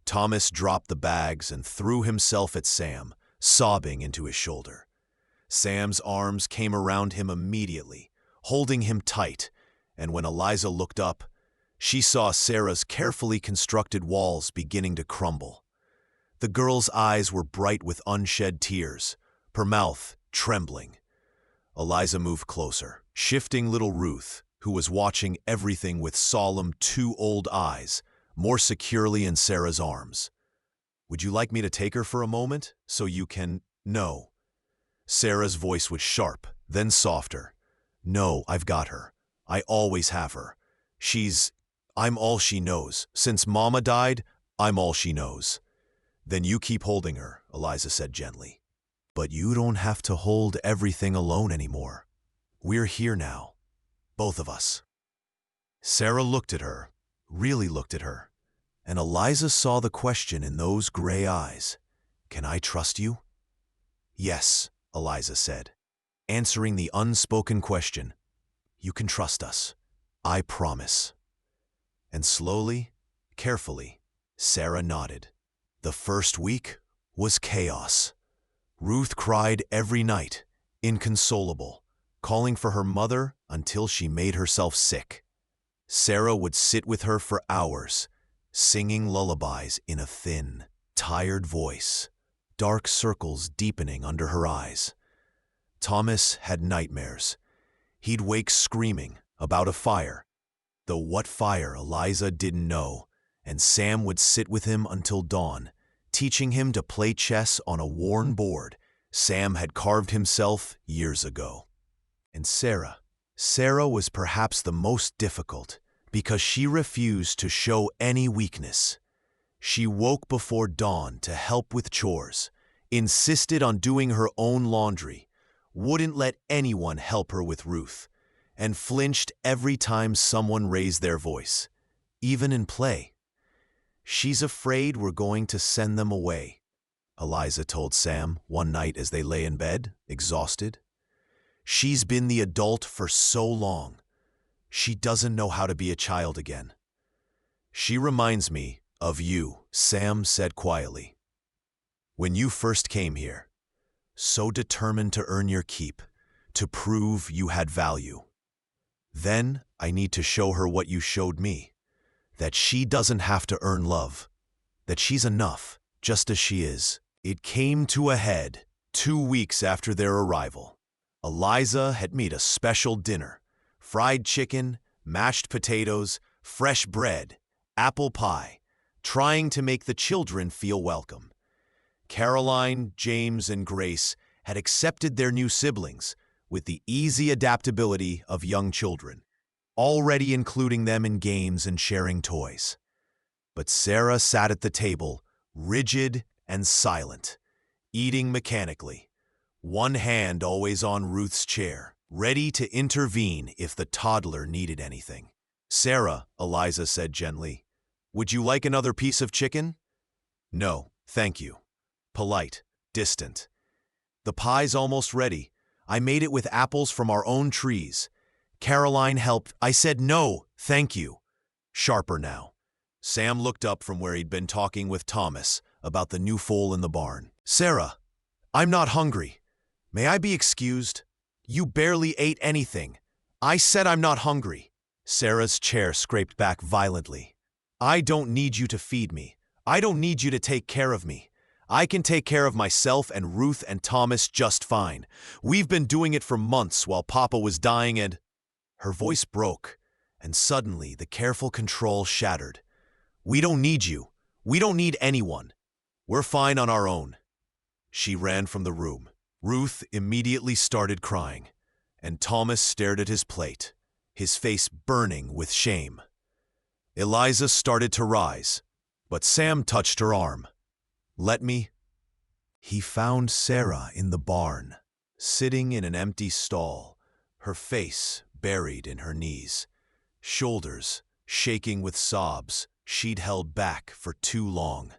Thomas dropped the bags and threw himself at Sam, sobbing into his shoulder. Sam's arms came around him immediately, holding him tight, and when Eliza looked up, she saw Sarah's carefully constructed walls beginning to crumble. The girl's eyes were bright with unshed tears, her mouth trembling. Eliza moved closer, shifting little Ruth, who was watching everything with solemn, too-old eyes, more securely in Sarah's arms. "Would you like me to take her for a moment, so you can—" "No." Sarah's voice was sharp, then softer. "No, I've got her. I always have her. I'm all she knows. Since Mama died, I'm all she knows." "Then you keep holding her," Eliza said gently. "But you don't have to hold everything alone anymore. We're here now. Both of us." Sarah looked at her, really looked at her, and Eliza saw the question in those gray eyes. "Can I trust you?" "Yes," Eliza said, answering the unspoken question. "You can trust us. I promise." And slowly, carefully, Sarah nodded. The first week was chaos. Ruth cried every night, inconsolable, calling for her mother until she made herself sick. Sarah would sit with her for hours, singing lullabies in a thin, tired voice, dark circles deepening under her eyes. Thomas had nightmares. He'd wake screaming about a fire, though what fire Eliza didn't know, and Sam would sit with him until dawn, teaching him to play chess on a worn board Sam had carved himself years ago. And Sarah was perhaps the most difficult because she refused to show any weakness. She woke before dawn to help with chores, insisted on doing her own laundry, wouldn't let anyone help her with Ruth, and flinched every time someone raised their voice, even in play. "She's afraid we're going to send them away," Eliza told Sam one night as they lay in bed, exhausted. "She's been the adult for so long. She doesn't know how to be a child again." "She reminds me of you," Sam said quietly. "When you first came here, so determined to earn your keep, to prove you had value. Then I need to show her what you showed me, that she doesn't have to earn love, that she's enough, just as she is." It came to a head 2 weeks after their arrival. Eliza had made a special dinner: fried chicken, mashed potatoes, fresh bread, apple pie, trying to make the children feel welcome. Caroline, James, and Grace had accepted their new siblings with the easy adaptability of young children, already including them in games and sharing toys. But Sarah sat at the table, rigid and silent, eating mechanically, one hand always on Ruth's chair, ready to intervene if the toddler needed anything. "Sarah," Eliza said gently, "would you like another piece of chicken?" "No, thank you." Polite, distant. "The pie's almost ready. I made it with apples from our own trees. Caroline helped." "I said no, thank you." Sharper now. Sam looked up from where he'd been talking with Thomas about the new foal in the barn. "Sarah, I'm not hungry. May I be excused? You barely ate anything. I said I'm not hungry." Sarah's chair scraped back violently. "I don't need you to feed me. I don't need you to take care of me. I can take care of myself and Ruth and Thomas just fine. We've been doing it for months while Papa was dying and—" Her voice broke, and suddenly the careful control shattered. "We don't need you. We don't need anyone. We're fine on our own." She ran from the room. Ruth immediately started crying, and Thomas stared at his plate, his face burning with shame. Eliza started to rise, but Sam touched her arm. "Let me." He found Sarah in the barn, sitting in an empty stall, her face buried in her knees, shoulders shaking with sobs she'd held back for too long.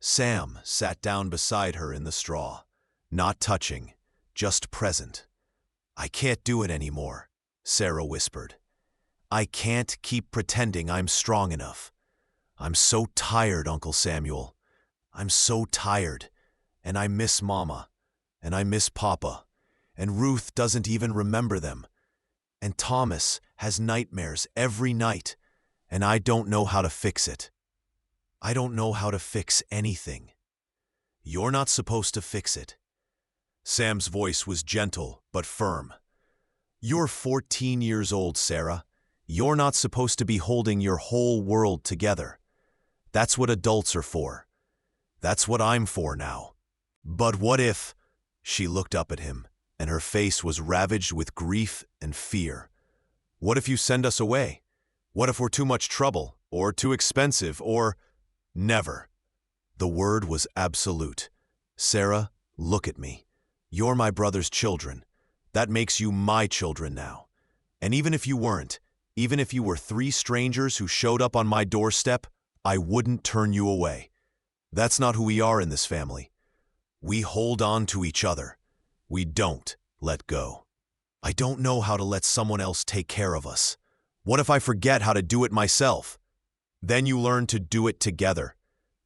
Sam sat down beside her in the straw, not touching, just present. "I can't do it anymore," Sarah whispered. "I can't keep pretending I'm strong enough. I'm so tired, Uncle Samuel. I'm so tired, and I miss Mama, and I miss Papa, and Ruth doesn't even remember them. And Thomas has nightmares every night, and I don't know how to fix it. I don't know how to fix anything." "You're not supposed to fix it." Sam's voice was gentle but firm. "You're 14 years old, Sarah. You're not supposed to be holding your whole world together. That's what adults are for. That's what I'm for now. But what if? She looked up at him, and her face was ravaged with grief and fear. What if you send us away? What if we're too much trouble, or too expensive, or… Never. The word was absolute. Sarah, look at me. You're my brother's children. That makes you my children now. And even if you weren't, even if you were 3 strangers who showed up on my doorstep, I wouldn't turn you away. That's not who we are in this family. We hold on to each other. We don't let go. I don't know how to let someone else take care of us. What if I forget how to do it myself? Then you learn to do it together.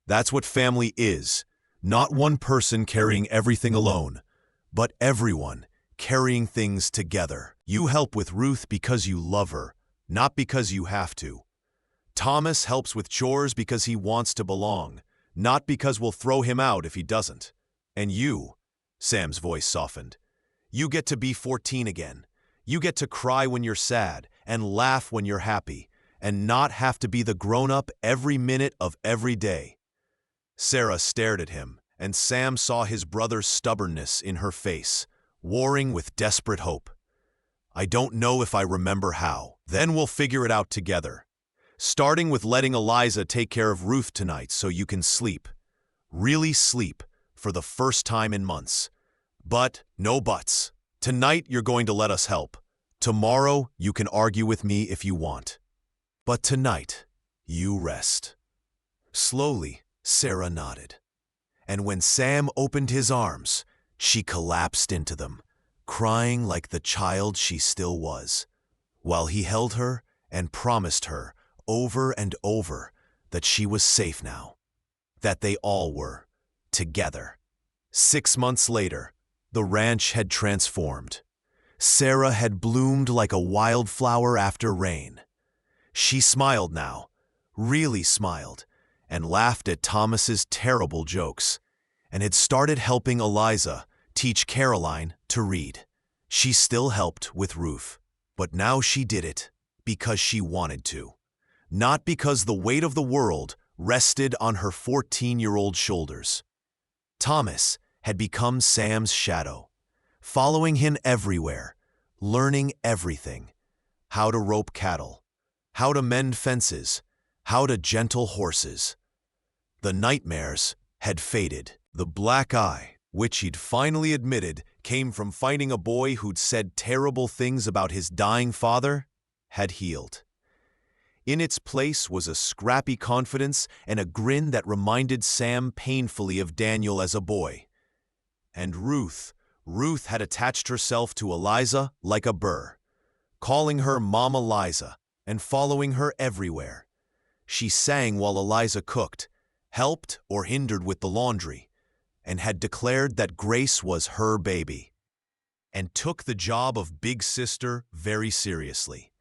That's what family is. Not one person carrying everything alone, but everyone carrying things together. You help with Ruth because you love her, not because you have to. Thomas helps with chores because he wants to belong, not because we'll throw him out if he doesn't. And you, Sam's voice softened, you get to be 14 again. You get to cry when you're sad and laugh when you're happy, and not have to be the grown-up every minute of every day. Sarah stared at him, and Sam saw his brother's stubbornness in her face, warring with desperate hope. I don't know if I remember how. Then we'll figure it out together. Starting with letting Eliza take care of Ruth tonight so you can sleep. Really sleep for the first time in months. But no buts. Tonight you're going to let us help. Tomorrow you can argue with me if you want. But tonight, you rest. Slowly, Sarah nodded. And when Sam opened his arms, she collapsed into them, crying like the child she still was, while he held her and promised her over and over that she was safe now, that they all were, together. 6 months later, the ranch had transformed. Sarah had bloomed like a wildflower after rain. She smiled now, really smiled, and laughed at Thomas's terrible jokes, and had started helping Eliza teach Caroline to read. She still helped with Ruth, but now she did it because she wanted to, not because the weight of the world rested on her 14-year-old shoulders. Thomas had become Sam's shadow, following him everywhere, learning everything: how to rope cattle, how to mend fences, how to gentle horses. The nightmares had faded. The black eye, which he'd finally admitted came from fighting a boy who'd said terrible things about his dying father, had healed. In its place was a scrappy confidence and a grin that reminded Sam painfully of Daniel as a boy. And Ruth had attached herself to Eliza like a burr, calling her Mama Liza and following her everywhere. She sang while Eliza cooked, helped or hindered with the laundry, and had declared that Grace was her baby, and took the job of big sister very seriously.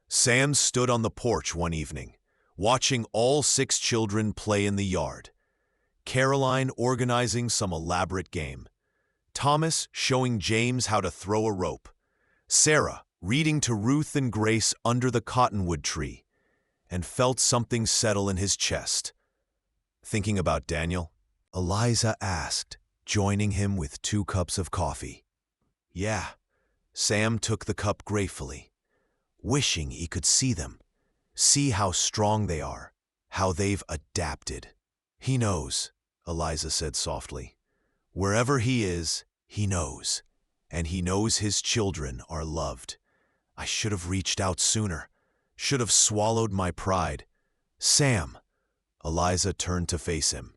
Sam stood on the porch one evening, watching all 6 children play in the yard. Caroline organizing some elaborate game, Thomas showing James how to throw a rope, Sarah reading to Ruth and Grace under the cottonwood tree, and felt something settle in his chest. Thinking about Daniel, Eliza asked, joining him with 2 cups of coffee. Yeah, Sam took the cup gratefully, wishing he could see them, see how strong they are, how they've adapted. He knows, Eliza said softly. Wherever he is, he knows, and he knows his children are loved. I should have reached out sooner, should have swallowed my pride. Sam, Eliza turned to face him.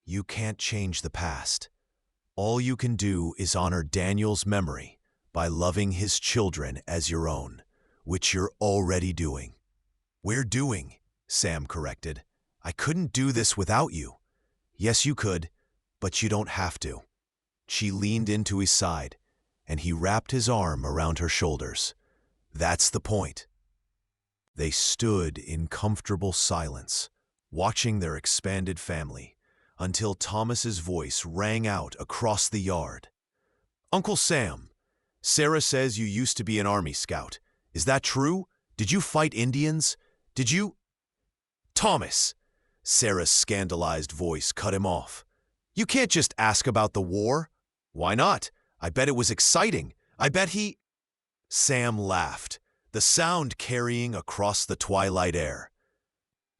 You can't change the past. All you can do is honor Daniel's memory by loving his children as your own, which you're already doing. We're doing, Sam corrected. I couldn't do this without you. Yes, you could, but you don't have to. She leaned into his side, and he wrapped his arm around her shoulders. That's the point. They stood in comfortable silence, watching their expanded family, until Thomas's voice rang out across the yard. Uncle Sam, Sarah says you used to be an Army Scout. Is that true? Did you fight Indians? Did you— Thomas! Sarah's scandalized voice cut him off. You can't just ask about the war. Why not? I bet it was exciting. I bet he— Sam laughed, the sound carrying across the twilight air.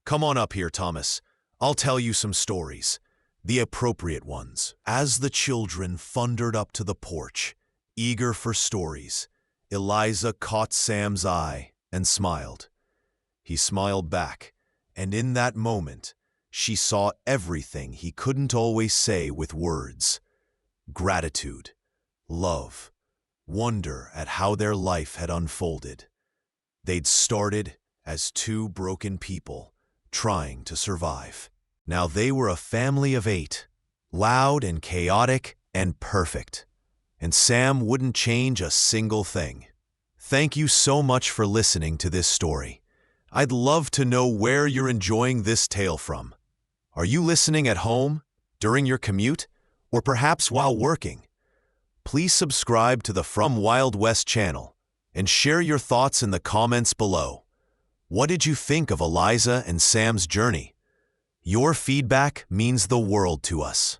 Come on up here, Thomas. I'll tell you some stories. The appropriate ones. As the children thundered up to the porch, eager for stories, Eliza caught Sam's eye and smiled. He smiled back, and in that moment, she saw everything he couldn't always say with words. Gratitude, love, wonder at how their life had unfolded. They'd started as two broken people trying to survive. Now they were a family of 8, loud and chaotic and perfect. And Sam wouldn't change a single thing. Thank you so much for listening to this story. I'd love to know where you're enjoying this tale from. Are you listening at home, during your commute, or perhaps while working? Please subscribe to the From Wild West channel and share your thoughts in the comments below. What did you think of Eliza and Sam's journey? Your feedback means the world to us.